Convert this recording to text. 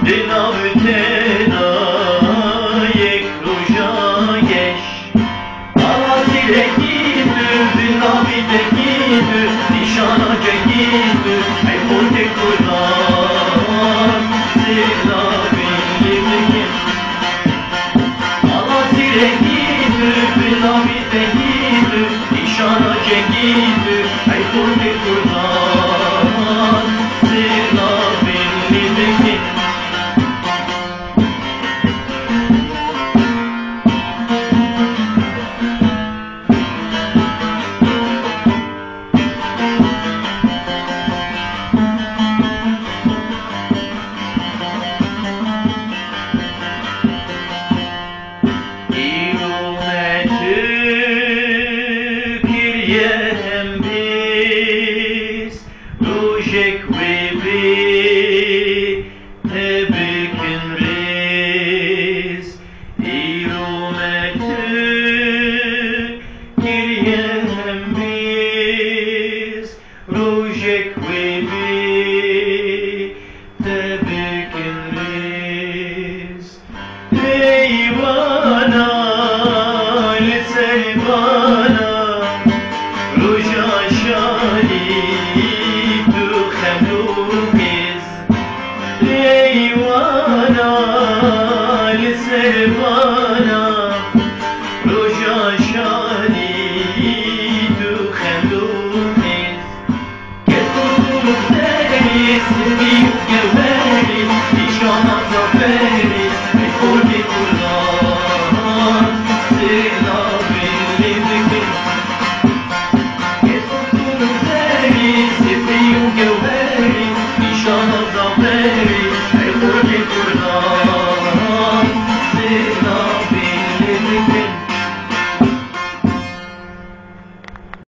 دنابتنا یک روژایش آزیره گیدر دنابی دگیدر نیشانا جگیدر ای خود کلان زیرابی لیدگیم آزیره گیدر دنابی دگیدر نیشانا جگیدر ای خود کلان زیرابی لیدگیم Rojek webe tebikin riz irometü kiryehem biz Rojek webe tebikin riz Eyvana liselvana Roja şali Eyvana lisevana Roja şani tu xelumiz Kesuruluk deriz Büyük geveriz Nişana zaferiz Ey kurdi kurdan Zirna birliğimiz Kesuruluk deriz Büyük geveriz Nişana zaferiz Ey kurdi kurdan Zirna